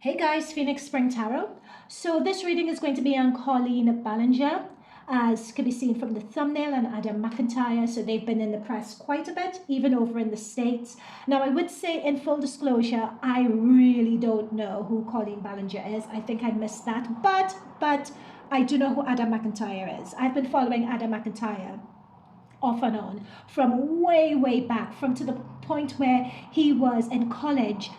Hey guys, Phoenix Spring Tarot. So this reading is going to be on Colleen Ballinger, as can be seen from the thumbnail, and Adam McIntyre. So they've been in the press quite a bit, even over in the States. Now I would say, in full disclosure, I really don't know who Colleen Ballinger is. I think I missed that, but I do know who Adam McIntyre is. I've been following Adam McIntyre off and on from way back, from to the point where he was in college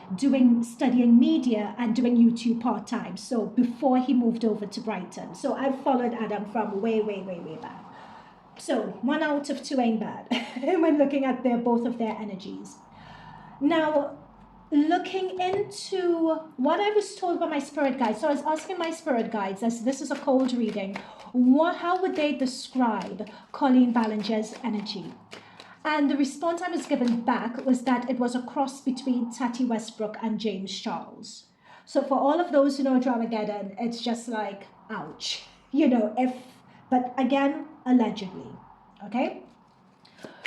studying media and doing YouTube part-time, so before he moved over to Brighton. So I've followed Adam from way back. So 1 out of 2 ain't bad when looking at both of their energies. Now, looking into what I was told by my spirit guides, so I was asking my spirit guides, as this is a cold reading, how would they describe Colleen Ballinger's energy? And the response I was given back was that it was a cross between Tati Westbrook and James Charles. So for all of those who know Dramageddon, it's just like, ouch, but again, allegedly, okay?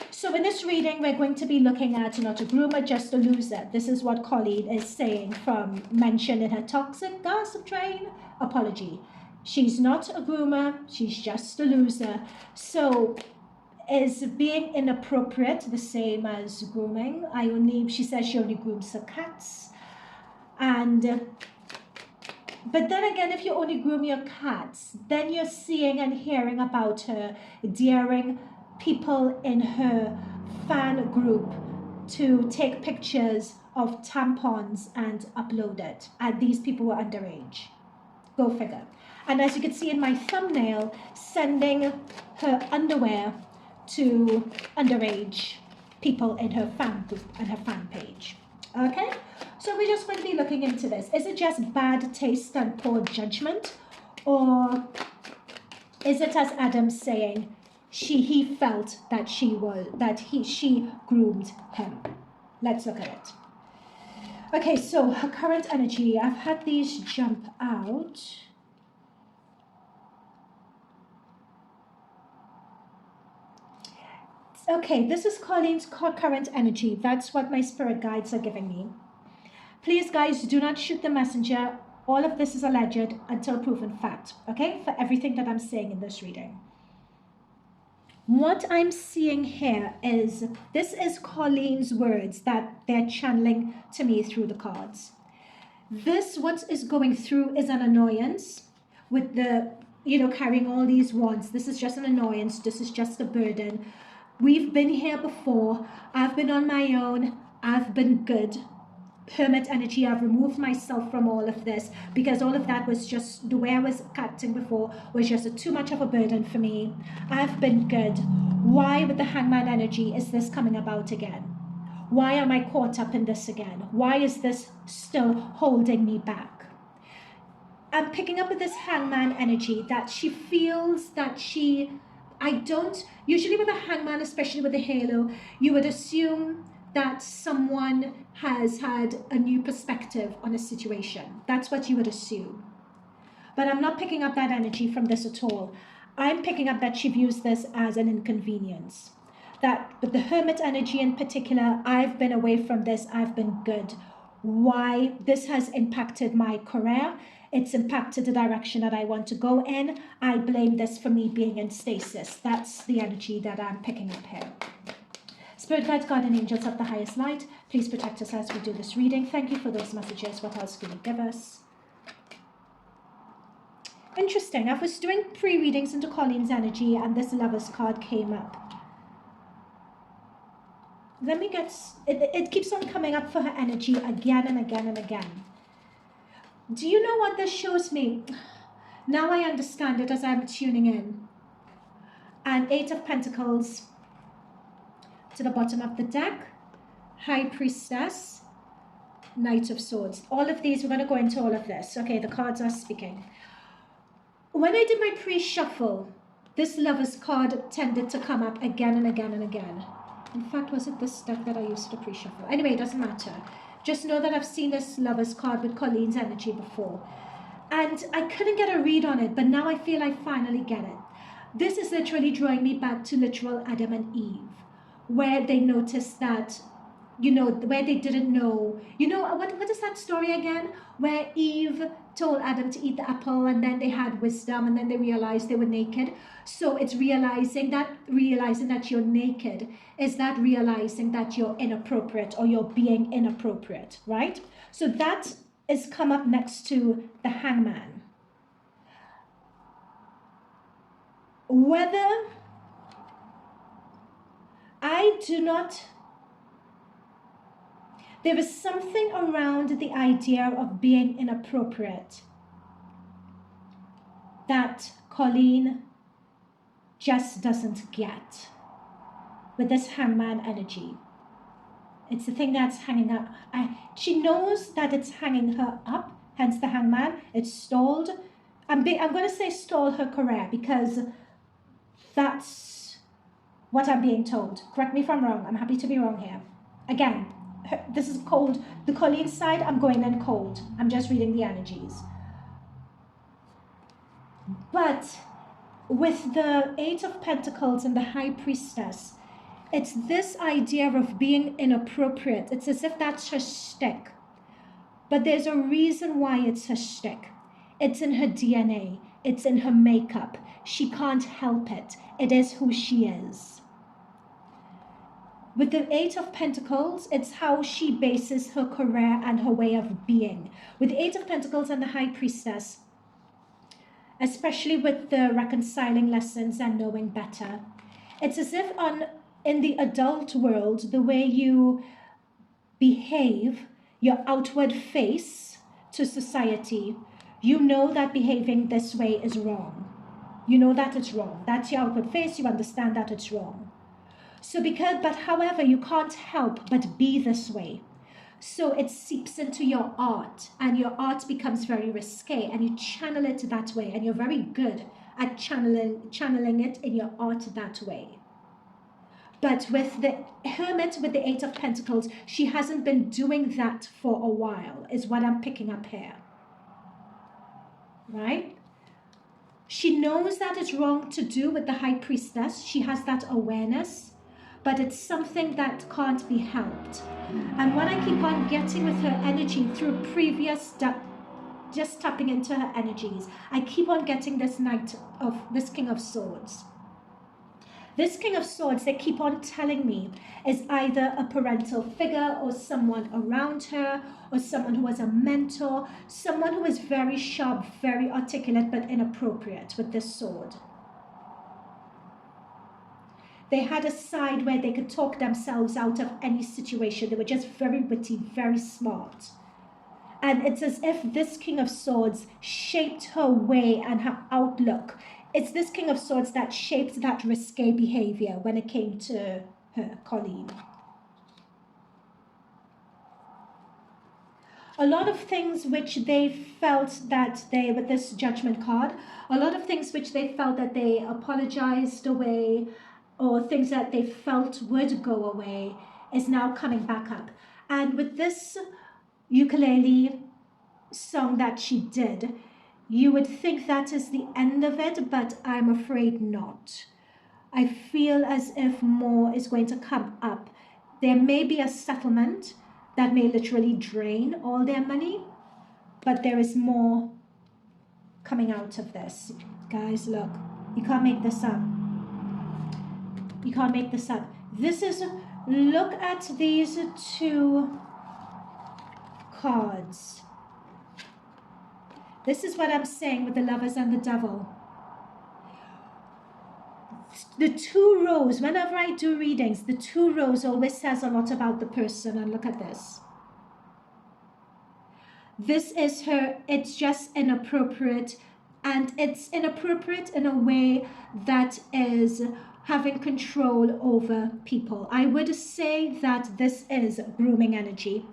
So in this reading, we're going to be looking at not a groomer, just a loser. This is what Colleen is saying from mentioned in her toxic gossip train apology. She's not a groomer, she's just a loser. So is being inappropriate the same as grooming? She says she only grooms her cats. But then again, if you only groom your cats, then you're seeing and hearing about her daring people in her fan group to take pictures of tampons and upload it. And these people were underage. Go figure. And as you can see in my thumbnail, sending her underwear to underage people in her fan group and her fan page. Okay? So we're just going to be looking into this. Is it just bad taste and poor judgment? Or is it, as Adam's saying, he felt that she groomed him? Let's look at it. Okay, so her current energy, I've had these jump out. Okay, this is Colleen's current energy. That's what my spirit guides are giving me. Please, guys, do not shoot the messenger. All of this is alleged until proven fact, okay? For everything that I'm saying in this reading. What I'm seeing here is, this is Colleen's words that they're channeling to me through the cards. What is going through is an annoyance with the, carrying all these wands. This is just an annoyance. This is just a burden. We've been here before. I've been on my own. I've been good. Hermit energy, I've removed myself from all of this because all of that was just, the way I was acting before was just too much of a burden for me. I've been good. Why with the Hangman energy is this coming about again? Why am I caught up in this again? Why is this still holding me back? I'm picking up with this Hangman energy that she feels that usually with a Hangman, especially with a halo, you would assume that someone has had a new perspective on a situation. That's what you would assume. But I'm not picking up that energy from this at all. I'm picking up that she views this as an inconvenience. That with the Hermit energy in particular, I've been away from this, I've been good. Why? This has impacted my career. It's impacted the direction that I want to go in. I blame this for me being in stasis. That's the energy that I'm picking up here. Spirit guides, guardian angels of the highest light, please protect us as we do this reading. Thank you for those messages. What else can you give us? Interesting. I was doing pre-readings into Colleen's energy and this Lover's card came up. Let me get... It keeps on coming up for her energy again and again and again. Do you know what this shows me? Now I understand it as I'm tuning in. And 8 of Pentacles to the bottom of the deck, High Priestess, Knight of Swords. All of these, we're going to go into all of this. Okay, the cards are speaking. When I did my pre-shuffle, this Lover's card tended to come up again and again and again. In fact, was it this deck that I used to pre-shuffle? Anyway, it doesn't matter. Just know that I've seen this Lover's card with Colleen's energy before. And I couldn't get a read on it, but now I feel I finally get it. This is literally drawing me back to literal Adam and Eve, where they noticed that where they didn't know. What is that story again? Where Eve told Adam to eat the apple, and then they had wisdom, and then they realized they were naked. So it's realizing that you're naked is that realizing that you're inappropriate or you're being inappropriate, right? So that is come up next to the hangman. Whether there is something around the idea of being inappropriate that Colleen just doesn't get with this hangman energy. It's the thing that's hanging up. She knows that it's hanging her up, hence the hangman. It's stalled. I'm going to say stall her career because that's what I'm being told. Correct me if I'm wrong. I'm happy to be wrong here. Again, this is cold. The Colleen side, I'm going in cold. I'm just reading the energies. But with the Eight of Pentacles and the High Priestess, it's this idea of being inappropriate. It's as if that's her shtick. But there's a reason why it's her shtick. It's in her DNA. It's in her makeup. She can't help it. It is who she is. With the Eight of Pentacles, it's how she bases her career and her way of being. With the Eight of Pentacles and the High Priestess, especially with the reconciling lessons and knowing better, it's as if in the adult world, the way you behave, your outward face to society, you know that behaving this way is wrong. You know that it's wrong. That's your outward face. You understand that it's wrong. So however, you can't help but be this way. So it seeps into your art, and your art becomes very risque, and you channel it that way, and you're very good at channeling it in your art that way. But with the Hermit, with the Eight of Pentacles, she hasn't been doing that for a while, is what I'm picking up here. Right? She knows that it's wrong to do with the High Priestess. She has that awareness, but it's something that can't be helped. And what I keep on getting with her energy through previous just tapping into her energies, I keep on getting this King of Swords. This King of Swords, they keep on telling me, is either a parental figure or someone around her or someone who was a mentor, someone who is very sharp, very articulate, but inappropriate with this sword. They had a side where they could talk themselves out of any situation. They were just very witty, very smart. And it's as if this King of Swords shaped her way and her outlook. It's this King of Swords that shaped that risque behavior when it came to her, Colleen. A lot of things which they felt that they, with this Judgment card, a lot of things which they felt that they apologized away, or things that they felt would go away, is now coming back up. And with this ukulele song that she did, you would think that is the end of it, but I'm afraid not. I feel as if more is going to come up. There may be a settlement that may literally drain all their money, but there is more coming out of this. Guys, look, you can't make this up. You can't make this up. This is, look at these two cards. This is what I'm saying with the Lovers and the Devil. The two rows, whenever I do readings, the two rows always says a lot about the person. And look at this. This is her, it's just inappropriate. And it's inappropriate in a way that is having control over people. I would say that this is grooming energy.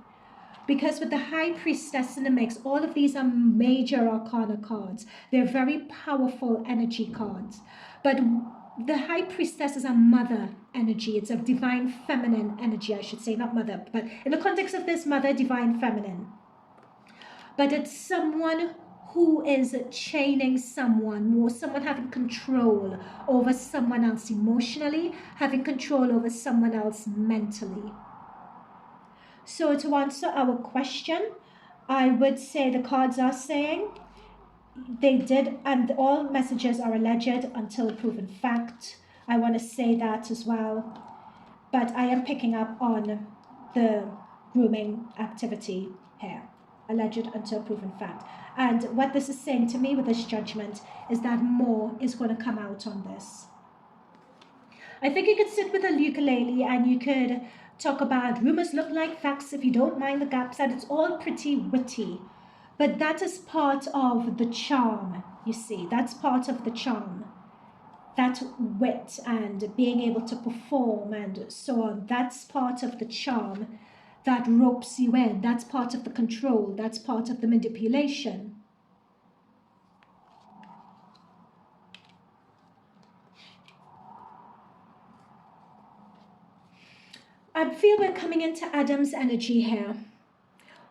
Because with the High Priestess in the mix, all of these are major arcana cards. They're very powerful energy cards. But the High Priestess is a mother energy. It's a divine feminine energy, I should say, not mother. But in the context of this, mother, divine feminine. But it's someone who is chaining someone, or someone having control over someone else emotionally, having control over someone else mentally. So to answer our question, I would say the cards are saying they did, and all messages are alleged until proven fact. I want to say that as well. But I am picking up on the grooming activity here. Alleged until proven fact. And what this is saying to me with this judgment is that more is going to come out on this. I think you could sit with a ukulele and you could talk about rumors look like facts if you don't mind the gaps, and it's all pretty witty. But that is part of the charm, you see. That's part of the charm. That wit and being able to perform and so on, that's part of the charm that ropes you in. That's part of the control. That's part of the manipulation. I feel we're coming into Adam's energy here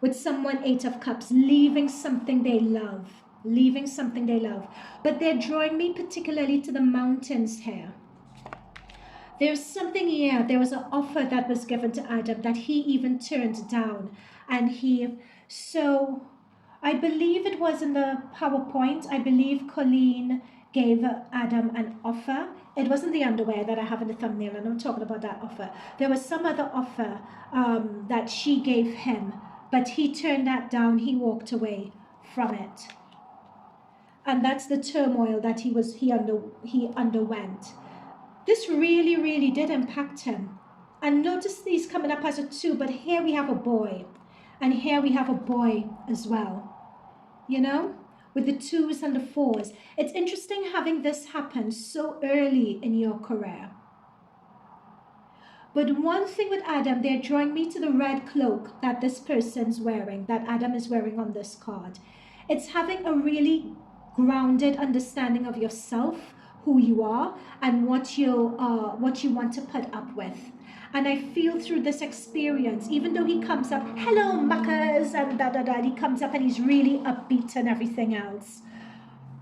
with someone, 8 of Cups, leaving something they love. Leaving something they love. But they're drawing me particularly to the mountains here. There's something here. There was an offer that was given to Adam that he even turned down. And so I believe it was in the PowerPoint. I believe Colleen gave Adam an offer. It wasn't the underwear that I have in the thumbnail, and I'm talking about that offer. There was some other offer that she gave him, but he turned that down. He walked away from it. And that's the turmoil that he underwent. This really, really did impact him. And notice these coming up as a 2, but here we have a boy. And here we have a boy as well. You know, with the 2s and the 4s. It's interesting having this happen so early in your career. But one thing with Adam, they're drawing me to the red cloak that this person's wearing, that Adam is wearing on this card. It's having a really grounded understanding of yourself, who you are, and what you want to put up with. And I feel through this experience, even though he comes up, hello muckers, and he comes up and he's really upbeat and everything else.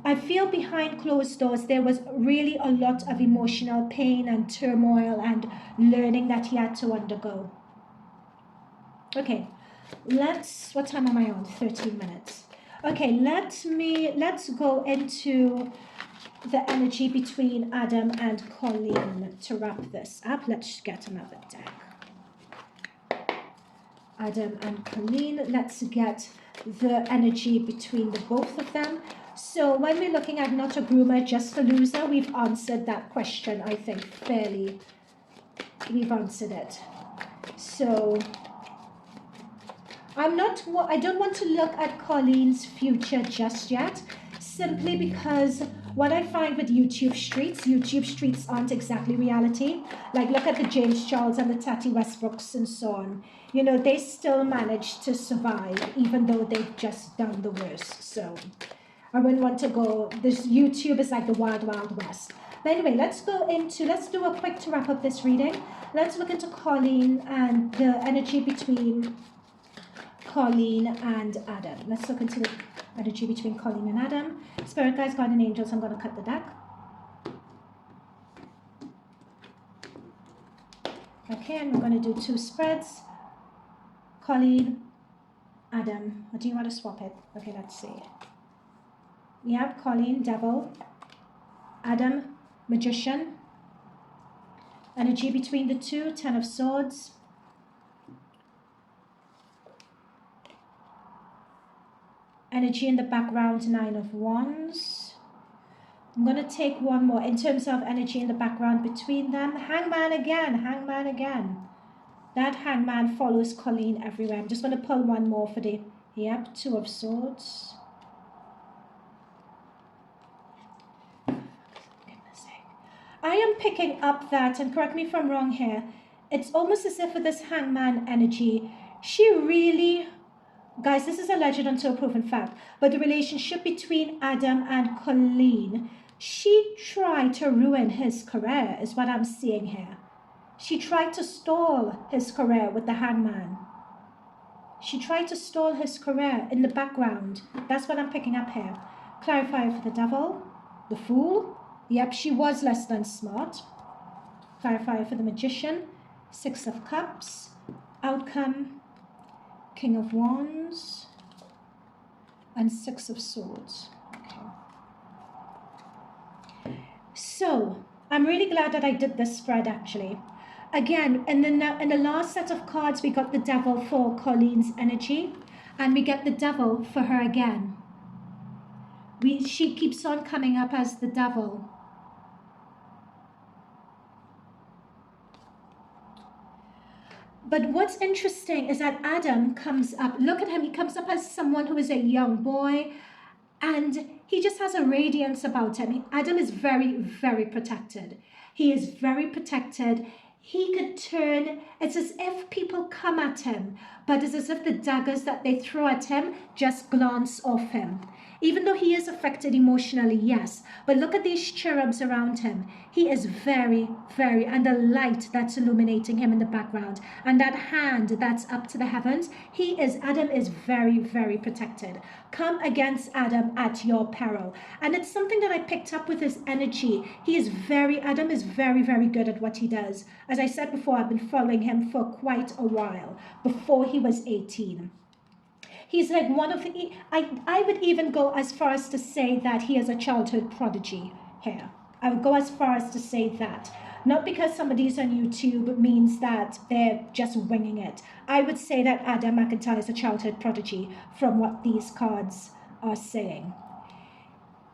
I feel behind closed doors there was really a lot of emotional pain and turmoil and learning that he had to undergo. Okay, what time am I on? 13 minutes. Okay, let's go into the energy between Adam and Colleen to wrap this up. Let's get another deck. Adam and Colleen, let's get the energy between the both of them. So when we're looking at not a groomer, just a loser, we've answered that question, I think, fairly. We've answered it. So I don't want to look at Colleen's future just yet, simply because what I find with YouTube streets aren't exactly reality. Like, look at the James Charles and the Tati Westbrooks and so on. You know, they still manage to survive, even though they've just done the worst. So I wouldn't want to go, this YouTube is like the wild, wild west. But anyway, let's do a quick to wrap up this reading. Let's look into Colleen and the energy between Colleen and Adam. Let's look into the energy between Colleen and Adam. Spirit guides, guardian angels, I'm going to cut the deck. Okay, and we're going to do 2 spreads. Colleen, Adam. Or do you want to swap it? Okay, let's see. We have Colleen, Devil. Adam, Magician. Energy between the 2, 10 of Swords. Energy in the background, 9 of Wands. I'm going to take one more in terms of energy in the background between them. Hangman again, Hangman again. That Hangman follows Colleen everywhere. I'm just going to pull one more for the, 2 of Swords. I am picking up that, and correct me if I'm wrong here, it's almost as if with this Hangman energy, she really, guys, this is alleged until proven fact, but the relationship between Adam and Colleen, she tried to ruin his career, is what I'm seeing here. She tried to stall his career with the Hangman. She tried to stall his career in the background. That's what I'm picking up here. Clarifier for the Devil, the Fool. Yep, she was less than smart. Clarifier for the Magician, 6 of Cups. Outcome, King of Wands, and Six of Swords. Okay. So I'm really glad that I did this spread actually. Again, in the last set of cards, we got the Devil for Colleen's energy, and we get the Devil for her again. She keeps on coming up as the Devil. But what's interesting is that Adam comes up, look at him, he comes up as someone who is a young boy, and he just has a radiance about him. Adam is very, very protected. He is very protected. He could turn, it's as if people come at him, but it's as if the daggers that they throw at him just glance off him. Even though he is affected emotionally, yes. But look at these cherubs around him. He is very, very, and the light that's illuminating him in the background, and that hand that's up to the heavens, Adam is very, very protected. Come against Adam at your peril. And it's something that I picked up with his energy. Adam is very, very good at what he does. As I said before, I've been following him for quite a while, before he was 18. He's like one of the, I would even go as far as to say that he is a childhood prodigy here. I would go as far as to say that. Not because somebody's on YouTube means that they're just winging it. I would say that Adam McIntyre is a childhood prodigy from what these cards are saying.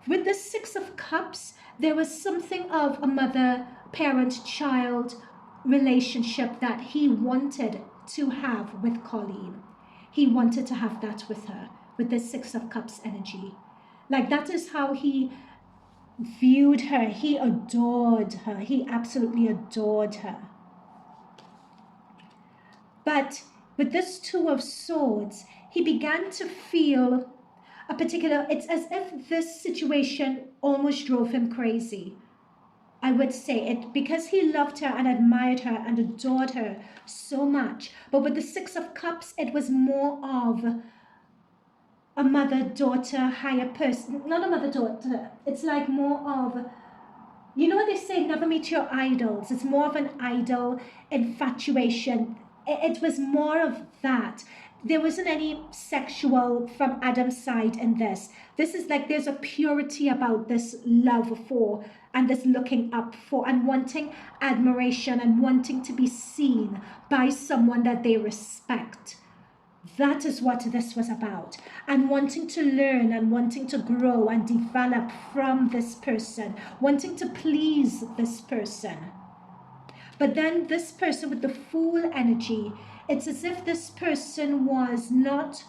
With the Six of Cups, there was something of a mother-parent-child relationship that he wanted to have with Colleen. He wanted to have that with her, with the Six of Cups energy. Like, that is how he viewed her. He adored her. He absolutely adored her. But with this Two of Swords, he began to feel it's as if this situation almost drove him crazy. I would say it because he loved her and admired her and adored her so much. But with the Six of Cups, it was more of a mother-daughter, higher person. Not a mother-daughter. It's like more of, you know what they say, never meet your idols. It's more of an idol infatuation. It was more of that. There wasn't any sexual from Adam's side in this. This is like there's a purity about this love for and this looking up for and wanting admiration and wanting to be seen by someone that they respect. That is what this was about. And wanting to learn and wanting to grow and develop from this person, wanting to please this person. But then this person with the Fool energy, it's as if this person was not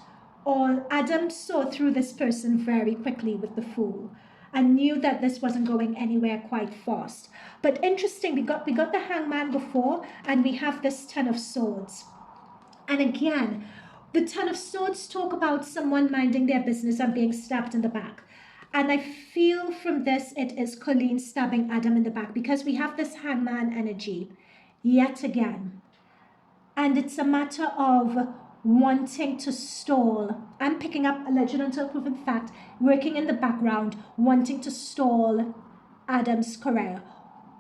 all. Adam saw through this person very quickly with the Fool and knew that this wasn't going anywhere quite fast. But interesting, we got the Hangman before, and we have this Ten of Swords. And again, the Ten of Swords talk about someone minding their business and being stabbed in the back. And I feel from this, it is Colleen stabbing Adam in the back because we have this Hangman energy yet again. And it's a matter of wanting to stall. I'm picking up a legend until proven fact, working in the background, wanting to stall Adam's career.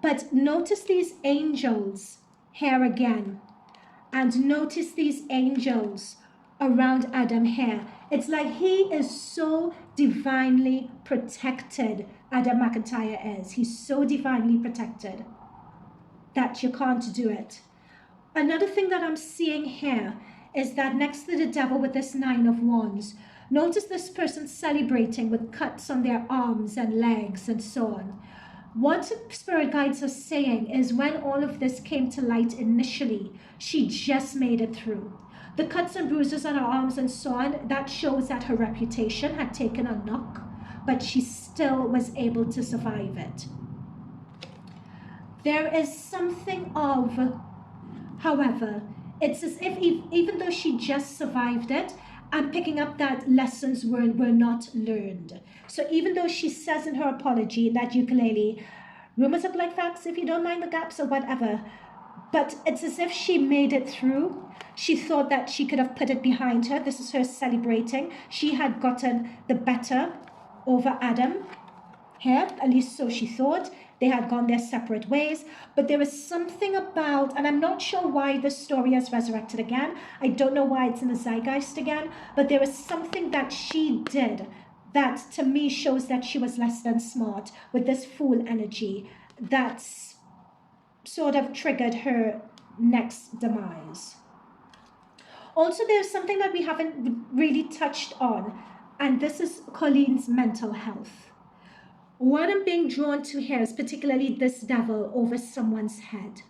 But notice these angels here again. And notice these angels around Adam here. It's like he is so divinely protected, Adam McIntyre is. He's so divinely protected that you can't do it. Another thing that I'm seeing here is that next to the Devil with this Nine of Wands, notice this person celebrating with cuts on their arms and legs and so on. What spirit guides are saying is when all of this came to light initially, she just made it through. The cuts and bruises on her arms and so on, that shows that her reputation had taken a knock, but she still was able to survive it. There is something of, however, it's as if even though she just survived it, I'm picking up that lessons were not learned. So even though she says in her apology that ukulele, rumors look like facts if you don't mind the gaps or whatever, but it's as if she made it through. She thought that she could have put it behind her. This is her celebrating. She had gotten the better over Adam here, at least so she thought. They had gone their separate ways, but there was something about, and I'm not sure why this story has resurrected again. I don't know why it's in the zeitgeist again, but there was something that she did that to me shows that she was less than smart with this fool energy that's sort of triggered her next demise. Also, there's something that we haven't really touched on, and this is Colleen's mental health. What I'm being drawn to here is particularly this devil over someone's head.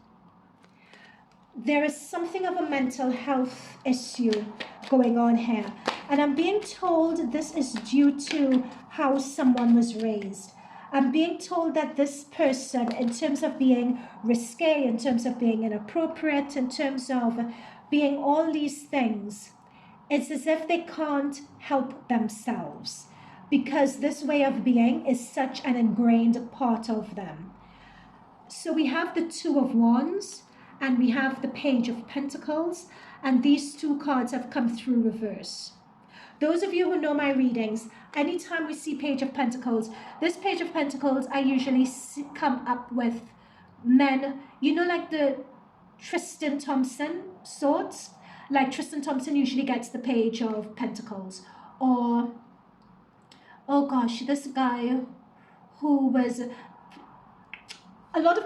There is something of a mental health issue going on here, and I'm being told this is due to how someone was raised. I'm being told that this person, in terms of being risque, in terms of being inappropriate, in terms of being all these things, it's as if they can't help themselves because this way of being is such an ingrained part of them. So we have the Two of Wands and we have the Page of Pentacles, and these two cards have come through reverse. Those of you who know my readings, anytime we see Page of Pentacles, this Page of Pentacles, I usually come up with men, you know, like the Tristan Thompson sorts. Like Tristan Thompson usually gets the Page of Pentacles. Or, oh gosh, this guy who was a lot of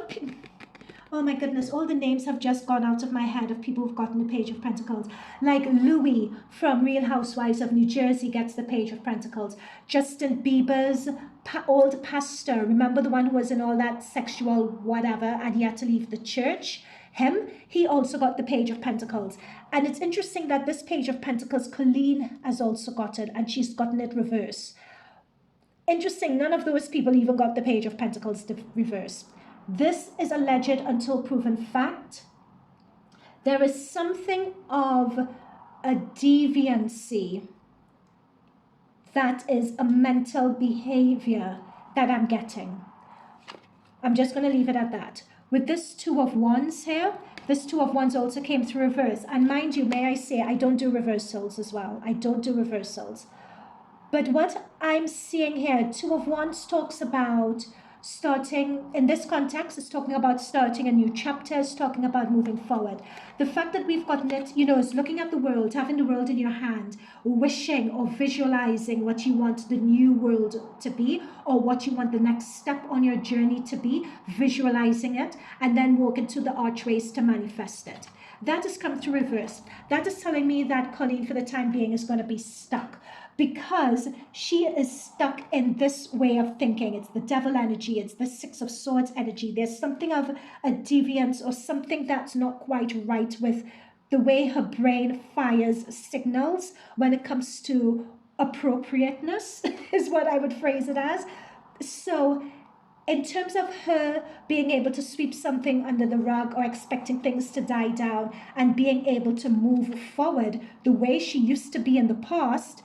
oh my goodness, all the names have just gone out of my head of people who've gotten the Page of Pentacles. Like Louis from Real Housewives of New Jersey gets the Page of Pentacles. Justin Bieber's old pastor, remember the one who was in all that sexual whatever and he had to leave the church? He also got the Page of Pentacles. And it's interesting that this Page of Pentacles, Colleen has also got it, and she's gotten it reverse. Interesting, none of those people even got the Page of Pentacles reverse. This is alleged until proven fact. There is something of a deviancy that is a mental behavior that I'm getting. I'm just going to leave it at that. With this Two of Wands here, this Two of Wands also came through reverse. And mind you, may I say, I don't do reversals as well. I don't do reversals. But what I'm seeing here, Two of Wands talks about starting, in this context, it's talking about starting a new chapter, it's talking about moving forward. The fact that we've gotten it, you know, is looking at the world, having the world in your hand, wishing or visualizing what you want the new world to be, or what you want the next step on your journey to be, visualizing it, and then walk into the archways to manifest it. That has come through reverse. That is telling me that Colleen, for the time being, is going to be stuck, because she is stuck in this way of thinking. It's the devil energy. It's the Six of Swords energy. There's something of a deviance or something that's not quite right with the way her brain fires signals when it comes to appropriateness, is what I would phrase it as. So in terms of her being able to sweep something under the rug or expecting things to die down and being able to move forward the way she used to be in the past,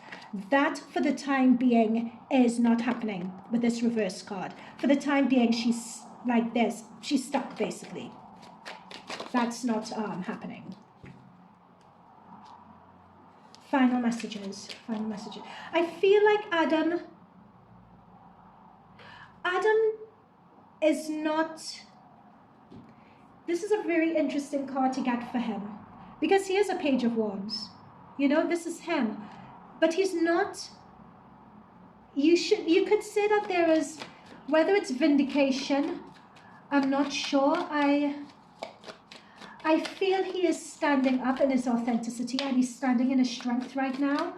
that for the time being is not happening with this reverse card. For the time being, she's like this. She's stuck, basically. That's not happening. Final messages. Final messages. I feel like Adam is not... This is a very interesting card to get for him, because he is a Page of Wands. You know, this is him. But he's not... You could say that there is, whether it's vindication, I'm not sure. I feel he is standing up in his authenticity and he's standing in his strength right now.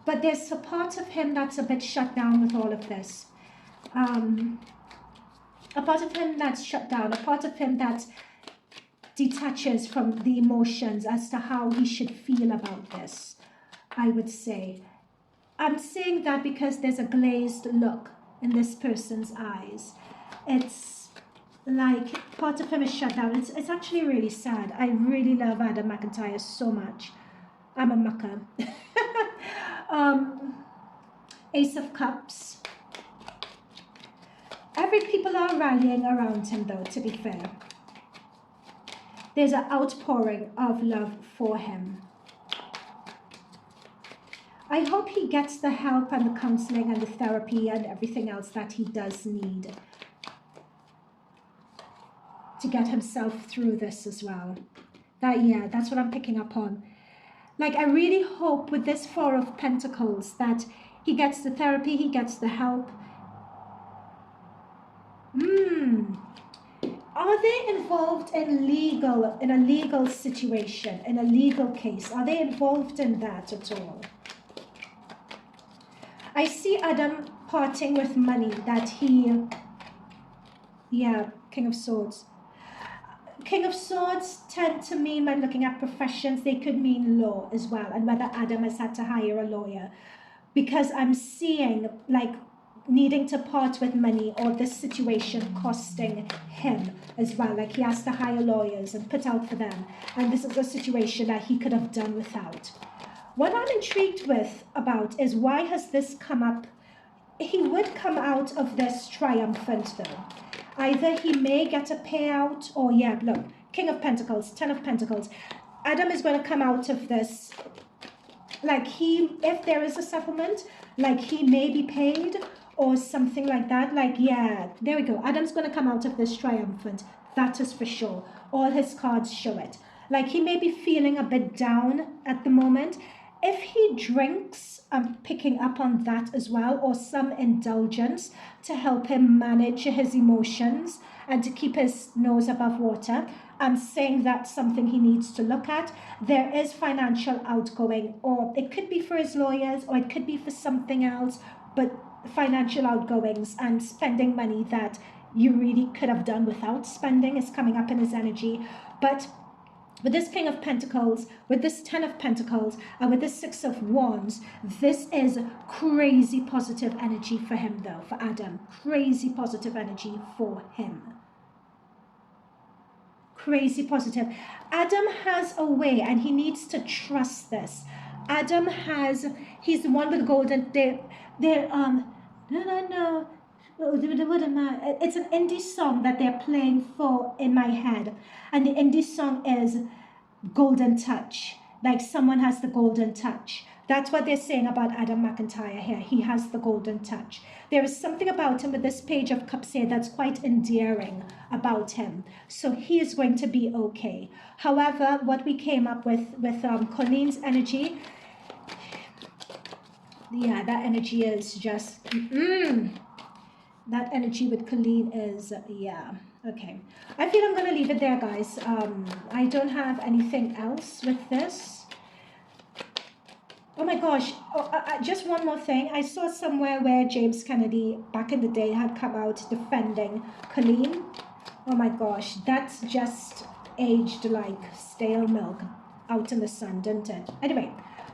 But there's a part of him that's a bit shut down with all of this. A part of him that's shut down, a part of him that detaches from the emotions as to how he should feel about this, I would say. I'm saying that because there's a glazed look in this person's eyes. It's like part of him is shut down. It's actually really sad. I really love Adam McIntyre so much. I'm a mucker. Ace of Cups. Every people are rallying around him, though, to be fair. There's an outpouring of love for him. I hope he gets the help and the counseling and the therapy and everything else that he does need. to get himself through this as well. That's what I'm picking up on. Like, I really hope with this Four of Pentacles that he gets the therapy, he gets the help. Are they involved in a legal situation, in a legal case? Are they involved in that at all? I see Adam parting with money that he, King of Swords. King of Swords tend to mean, when looking at professions, they could mean law as well, and whether Adam has had to hire a lawyer. Because I'm seeing, like, needing to part with money, or this situation costing him as well. Like, he has to hire lawyers and put out for them. And this is a situation that he could have done without. What I'm intrigued about is, why has this come up? He would come out of this triumphant though. Either he may get a payout, or look, King of Pentacles, Ten of Pentacles. Adam is going to come out of this, like, if there is a settlement, like, he may be paid or something like that. Like, there we go. Adam's going to come out of this triumphant. That is for sure. All his cards show it. Like, he may be feeling a bit down at the moment. If he drinks, I'm picking up on that as well, or some indulgence to help him manage his emotions and to keep his nose above water, I'm saying that's something he needs to look at. There is financial outgoing, or it could be for his lawyers, or it could be for something else, but financial outgoings and spending money that you really could have done without spending is coming up in his energy. But with this King of Pentacles, with this Ten of Pentacles, and with this Six of Wands, this is crazy positive energy for him though, for Adam. Crazy positive energy for him. Crazy positive. Adam has a way, and he needs to trust this. He's the one with golden, no. It's an indie song that they're playing for in my head, and the indie song is Golden Touch. Like, someone has the golden touch. That's what they're saying about Adam McIntyre here. He has the golden touch. There is something about him with this Page of Cups here that's quite endearing about him. So he is going to be okay. However, what we came up with Colleen's energy, that energy is just that energy with Colleen is okay. I feel I'm gonna leave it there, guys. I don't have anything else with this. Oh my gosh, just one more thing. I saw somewhere where James Kennedy back in the day had come out defending Colleen. Oh my gosh, that's just aged like stale milk out in the sun, didn't it? Anyway,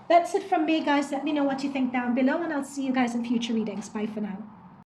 that's it from me, guys. Let me know what you think down below, and I'll see you guys in future readings. Bye for now.